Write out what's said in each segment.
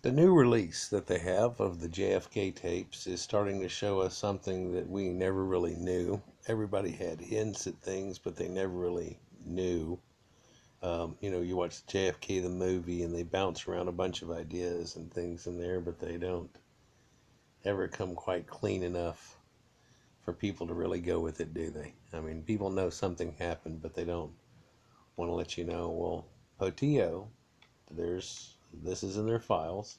The new release that they have of the JFK tapes is starting to show us something that we never really knew. Everybody had hints at things, but they never really knew. You watch JFK the movie and they bounce around a bunch of ideas and things in there, but they don't ever come quite clean enough for people to really go with it, do they? I mean, people know something happened, but they don't want to let you know, well, Poteo, this is in their files.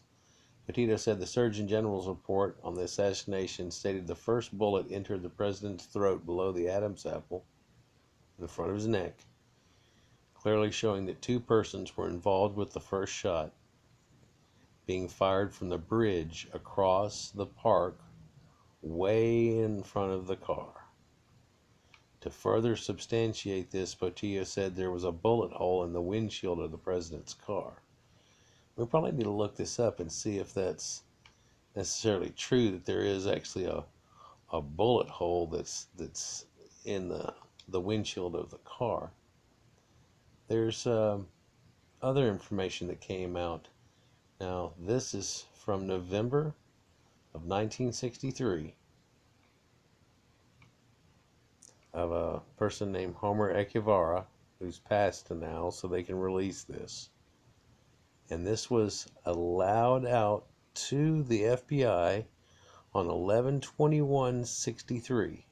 Petito said the Surgeon General's report on the assassination stated the first bullet entered the president's throat below the Adam's apple, in the front of his neck, clearly showing that two persons were involved with the first shot, being fired from the bridge across the park way in front of the car. To further substantiate this, Poteo said there was a bullet hole in the windshield of the president's car. We probably need to look this up and see if that's necessarily true, that there is actually a bullet hole that's in the windshield of the car. There's other information that came out. Now, this is from November of 1963 of a person named Homer Echevarria, who's passed now, so they can release this. And this was allowed out to the FBI on 11/21/63.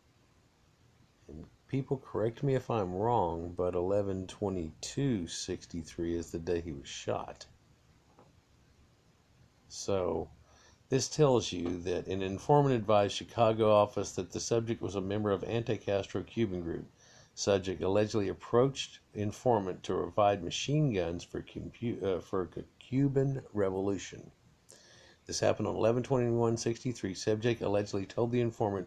And people correct me if I'm wrong, but 11/22/63 is the day he was shot. So this tells you that an informant advised Chicago office that the subject was a member of anti-Castro Cuban group. Subject allegedly approached informant to provide machine guns for Cuban revolution. This happened on 11/21/63. Subject allegedly told the informant,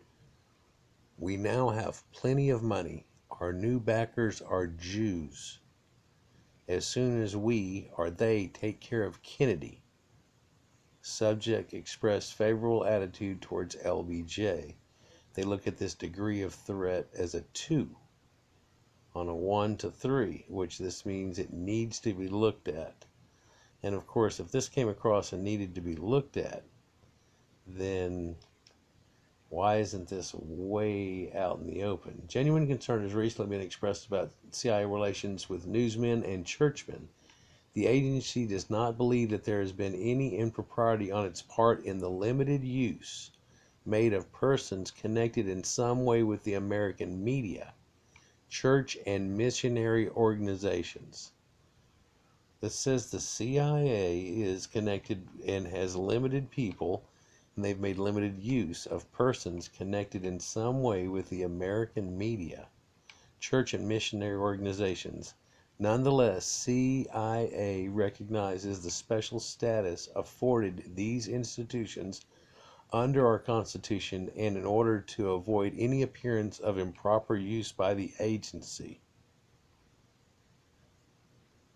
"We now have plenty of money. Our new backers are Jews. As soon as we or they take care of Kennedy." Subject expressed favorable attitude towards LBJ. They look at this degree of threat as a 2 on a 1 to 3, which this means it needs to be looked at. And of course, if this came across and needed to be looked at, then why isn't this way out in the open? Genuine concern has recently been expressed about CIA relations with newsmen and churchmen. The agency does not believe that there has been any impropriety on its part in the limited use made of persons connected in some way with the American media, church, and missionary organizations. This says the CIA is connected and has limited people, and they've made limited use of persons connected in some way with the American media, church, and missionary organizations. Nonetheless, CIA recognizes the special status afforded these institutions under our Constitution, and in order to avoid any appearance of improper use by the agency.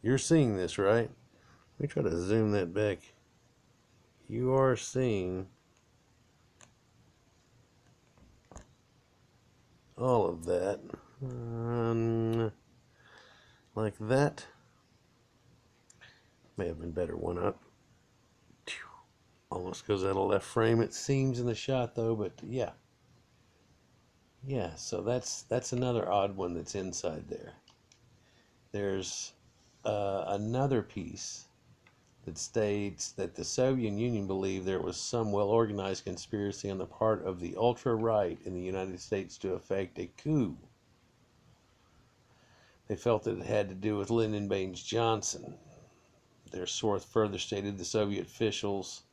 You're seeing this, right? Let me try to zoom that back. You are seeing all of that. Like that. May have been better one up. Almost goes out of left frame, it seems, in the shot, though, but yeah. Yeah, so that's another odd one that's inside there. There's another piece that states that the Soviet Union believed there was some well-organized conspiracy on the part of the ultra-right in the United States to effect a coup. They felt that it had to do with Lyndon Baines Johnson. Their source further stated the Soviet officials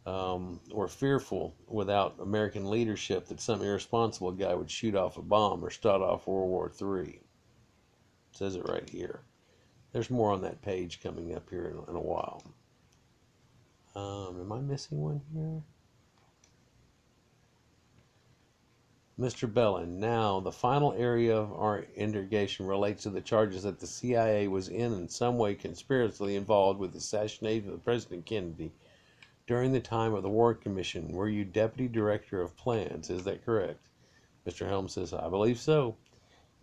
were fearful without American leadership that some irresponsible guy would shoot off a bomb or start off World War III. It says it right here. There's more on that page coming up here in a while. Am I missing one here? Mr. Bellin, now the final area of our interrogation relates to the charges that the CIA was in some way conspiratorially involved with the assassination of President Kennedy during the time of the War Commission. Were you Deputy Director of Plans? Is that correct? Mr. Helms says, I believe so.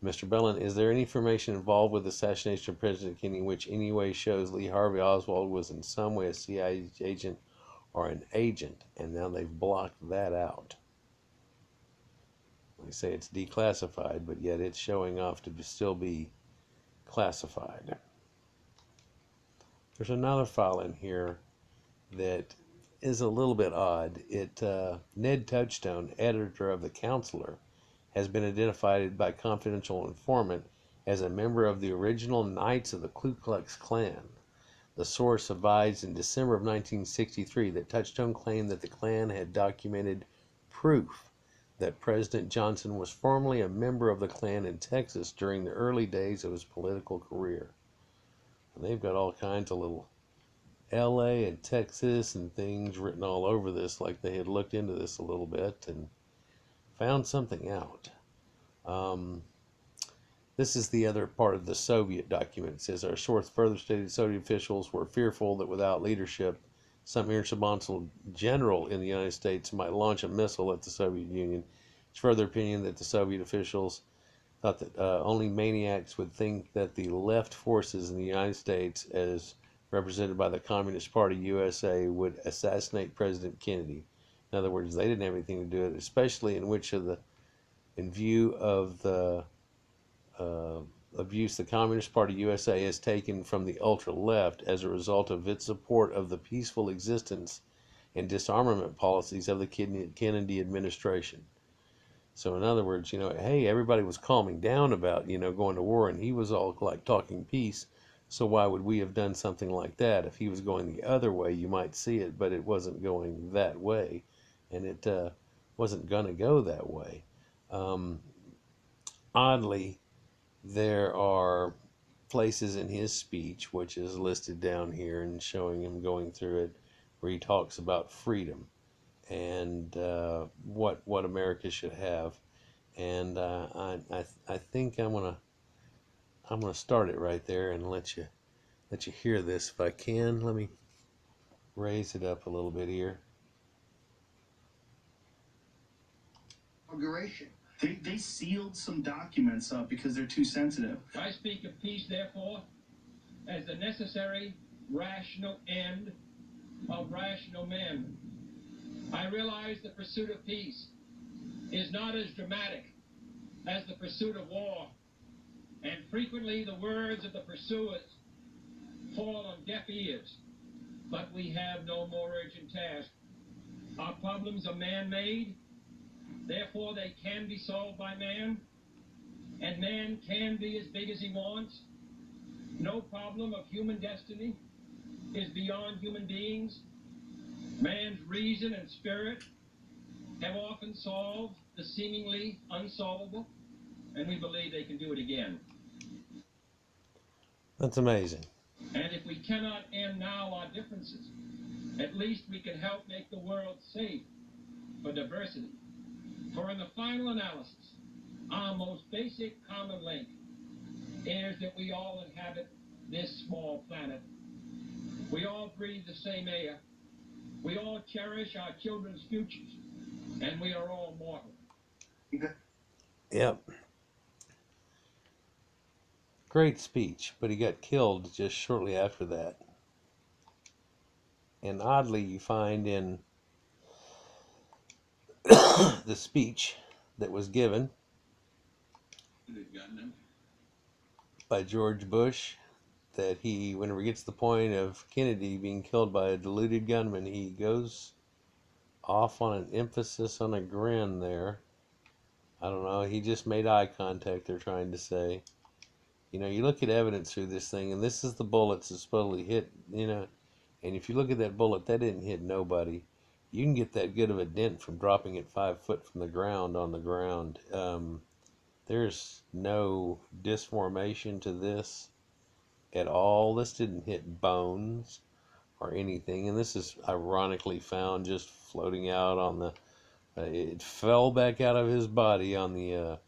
Mr. Bellin, is there any information involved with the assassination of President Kennedy in which any way shows Lee Harvey Oswald was in some way a CIA agent or an agent? And now they've blocked that out. They say it's declassified, but yet it's showing off to still be classified. There's another file in here that is a little bit odd. Ned Touchstone, editor of The Counselor, has been identified by confidential informant as a member of the original Knights of the Ku Klux Klan. The source advised in December of 1963 that Touchstone claimed that the Klan had documented proof that President Johnson was formerly a member of the Klan in Texas during the early days of his political career. And they've got all kinds of little LA and Texas and things written all over this, like they had looked into this a little bit and found something out. This is the other part of the Soviet document. It says, our source further stated Soviet officials were fearful that without leadership, some irresponsible general in the United States might launch a missile at the Soviet Union. It's further opinion that the Soviet officials thought that only maniacs would think that the left forces in the United States, as represented by the Communist Party USA, would assassinate President Kennedy. In other words, they didn't have anything to do with it, especially in view of the abuse the Communist Party USA has taken from the ultra-left as a result of its support of the peaceful existence and disarmament policies of the Kennedy administration. So in other words, hey, everybody was calming down about, going to war, and he was all like talking peace. So why would we have done something like that? If he was going the other way, you might see it, but it wasn't going that way, and it wasn't going to go that way. Oddly, there are places in his speech, which is listed down here and showing him going through it, where he talks about freedom and what America should have. And I think I'm gonna start it right there and let you hear this if I can. Let me raise it up a little bit here. Inauguration. They sealed some documents up because they're too sensitive. I speak of peace, therefore, as the necessary, rational end of rational men. I realize the pursuit of peace is not as dramatic as the pursuit of war, and frequently the words of the pursuers fall on deaf ears. But we have no more urgent task. Our problems are man-made, therefore they can be solved by man, and man can be as big as he wants. No problem of human destiny is beyond human beings. Man's reason and spirit have often solved the seemingly unsolvable, and we believe they can do it again. That's amazing. And if we cannot end now our differences, at least we can help make the world safe for diversity. For in the final analysis, our most basic common link is that we all inhabit this small planet. We all breathe the same air. We all cherish our children's futures. And we are all mortal. Yep. Great speech, but he got killed just shortly after that. And oddly, you find in the speech that was given by George Bush that he, whenever he gets to the point of Kennedy being killed by a deluded gunman, he goes off on an emphasis on a grin there. I don't know, he just made eye contact, they're trying to say. You look at evidence through this thing, and this is the bullets that supposedly hit, and if you look at that bullet, that didn't hit nobody. You can get that good of a dent from dropping it 5 foot from the ground on the ground. There's no disformation to this at all. This didn't hit bones or anything, and this is ironically found just floating out on the it fell back out of his body on the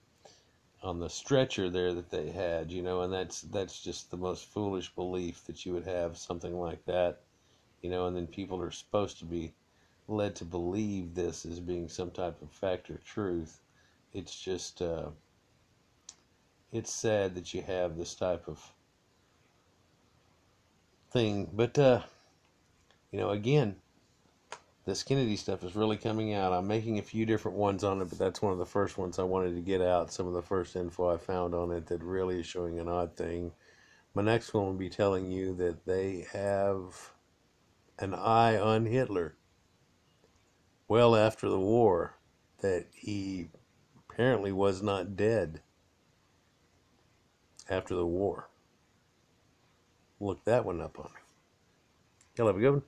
stretcher there that they had, and that's just the most foolish belief that you would have something like that, and then people are supposed to be led to believe this as being some type of fact or truth. It's just it's sad that you have this type of thing. But, again, this Kennedy stuff is really coming out. I'm making a few different ones on it, but that's one of the first ones I wanted to get out. Some of the first info I found on it that really is showing an odd thing. My next one will be telling you that they have an eye on Hitler well after the war, that he apparently was not dead after the war. Look that one up on me. Y'all have a good one.